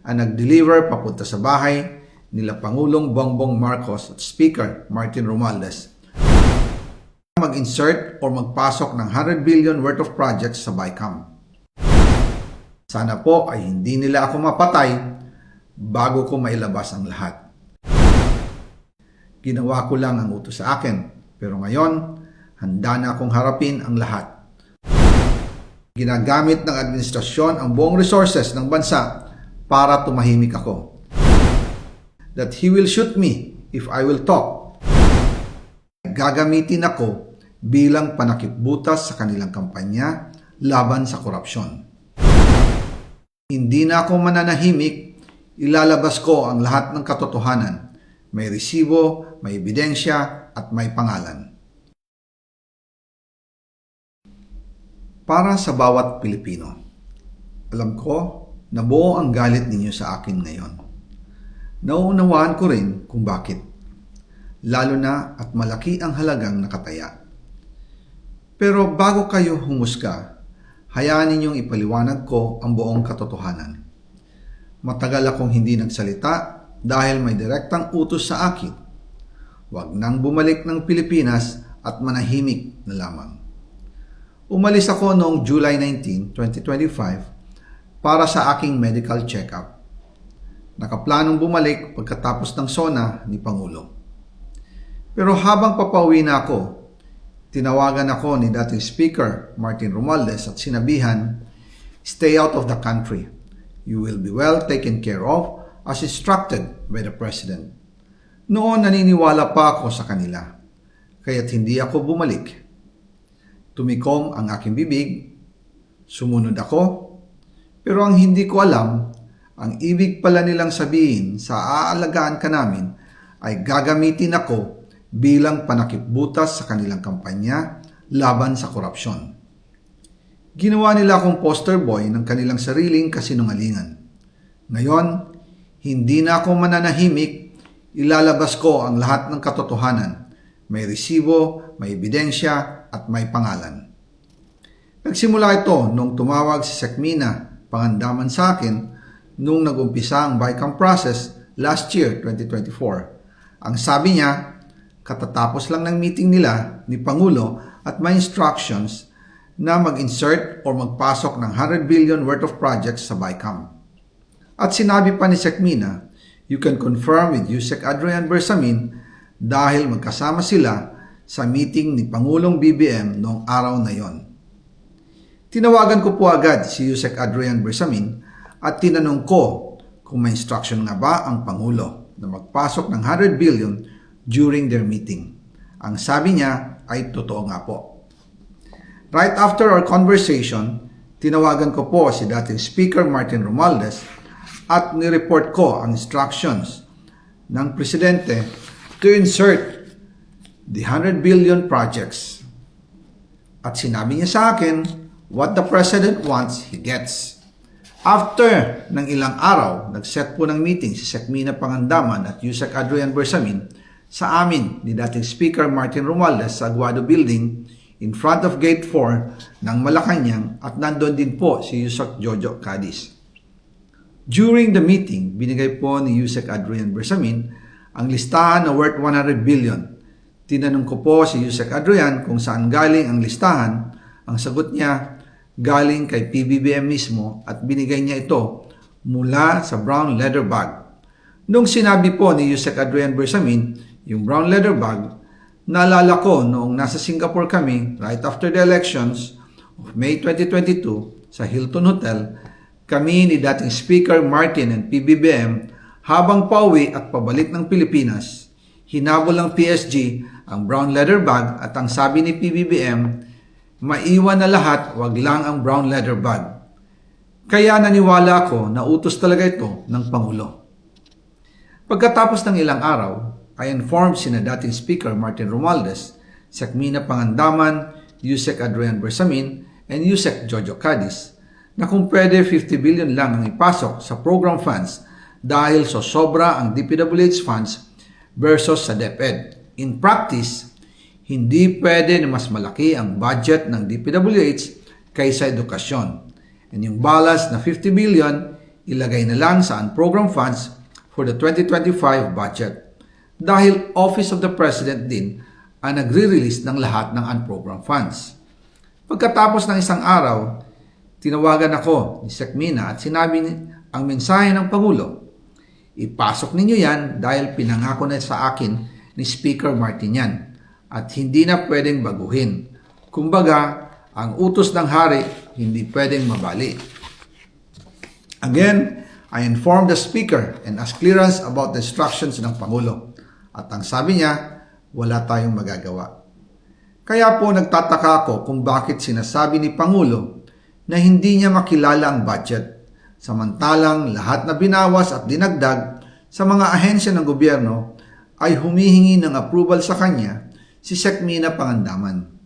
ang nag-deliver papunta sa bahay nila Pangulong Bongbong Marcos at Speaker Martin Romualdez mag-insert o magpasok ng 100 billion worth of projects sa BICAM. Sana po ay hindi nila ako mapatay bago ko mailabas ang lahat. Ginawa ko lang ang utos sa akin, pero ngayon, handa na akong harapin ang lahat. Ginagamit ng administrasyon ang buong resources ng bansa para tumahimik ako. That he will shoot me if I will talk. Gagamitin ako bilang panakipbutas sa kanilang kampanya laban sa korupsyon. Hindi na ako mananahimik, ilalabas ko ang lahat ng katotohanan. May resibo, may ebidensya, at may pangalan. Para sa bawat Pilipino, alam ko na buo ang galit ninyo sa akin ngayon. Nauunawaan ko rin kung bakit, lalo na at malaki ang halagang nakataya. Pero bago kayo humusga, hayaan ninyong ipaliwanag ko ang buong katotohanan. Matagal akong hindi nagsalita dahil may direktang utos sa akin. Huwag nang bumalik ng Pilipinas at manahimik na lamang. Umalis ako noong July 19, 2025 para sa aking medical check-up. Nakaplanong bumalik pagkatapos ng SONA ni Pangulo. Pero habang papauwi na ako, tinawagan ako ni dating Speaker Martin Romualdez at sinabihan, "Stay out of the country. You will be well taken care of as instructed by the President." Noon naniniwala pa ako sa kanila, kaya't hindi ako bumalik. Tumikom ang aking bibig, sumunod ako, pero ang hindi ko alam, ang ibig pala nilang sabihin sa aalagaan ka namin ay gagamitin ako bilang panakipbutas sa kanilang kampanya laban sa korupsyon. Ginawa nila akong poster boy ng kanilang sariling kasinungalingan. Ngayon, hindi na ako mananahimik, ilalabas ko ang lahat ng katotohanan. May resibo, may ebidensya, at may pangalan. Nagsimula ito nung tumawag si Sekmina Pangandaman sa akin nung nag-umpisa ang BICAM process last year, 2024. Ang sabi niya, katatapos lang ng meeting nila ni Pangulo at may instructions na mag-insert o magpasok ng 100 billion worth of projects sa BICAM. At sinabi pa ni Sekmina, you can confirm with Yusek Adrian Bersamin dahil magkasama sila sa meeting ni Pangulong BBM noong araw na yon. Tinawagan ko po agad si Yusek Adrian Bersamin at tinanong ko kung may instruction nga ba ang Pangulo na magpasok ng 100 billion during their meeting. Ang sabi niya ay totoo nga po. Right after our conversation, tinawagan ko po si dating Speaker Martin Romualdez at nireport ko ang instructions ng Presidente to insert the 100 billion projects. At sinabi niya sa akin, what the President wants, he gets. After ng ilang araw, nag-set po ng meeting si Sekmina Pangandaman at Yusek Adrian Bersamin sa amin ni dating Speaker Martin Romualdez sa Aguado Building in front of Gate 4 ng Malacanang at nandoon din po si Yusek Jojo Cadiz. During the meeting, binigay po ni Yusek Adrian Bersamin ang listahan na worth 100 billion. Tinanong ko po si Yusek Adrian kung saan galing ang listahan. Ang sagot niya, galing kay PBBM mismo at binigay niya ito mula sa brown leather bag. Nung sinabi po ni Yusek Adrian Bersamin, yung brown leather bag, naalala ko noong nasa Singapore kami right after the elections of May 2022 sa Hilton Hotel, kami ni dating Speaker Martin and PBBM habang pauwi at pabalik ng Pilipinas, hinabol ng PSG ang brown leather bag at ang sabi ni PBBM, maiwan na lahat, wag lang ang brown leather bag. Kaya naniwala ako na utos talaga ito ng Pangulo. Pagkatapos ng ilang araw, I informed sina dating Speaker Martin Romualdez, Sekmina Pangandaman, Yusek Adrian Bersamin, and Yusek Jojo Cadiz na kung pwede 50 billion lang ang ipasok sa program funds dahil so sobra ang DPWH funds versus sa DepEd. In practice, hindi pwede na mas malaki ang budget ng DPWH kaysa edukasyon. And yung balance na 50 billion, ilagay na lang sa unprogrammed funds for the 2025 budget dahil Office of the President din ang nagre-release ng lahat ng unprogrammed funds. Pagkatapos ng isang araw, tinawagan ako ni Sec Mina at sinabi ang mensahe ng Pangulo. Ipasok ninyo yan dahil pinangako na sa akin ni Speaker Martin yan at hindi na pwedeng baguhin. Kumbaga, ang utos ng hari hindi pwedeng mabali. Again, I informed the Speaker and asked clearance about the instructions ng Pangulo. At ang sabi niya, wala tayong magagawa. Kaya po nagtataka ako kung bakit sinasabi ni Pangulo na hindi niya makilala ang budget, samantalang lahat na binawas at dinagdag sa mga ahensya ng gobyerno ay humihingi ng approval sa kanya si Sec Mina Pangandaman.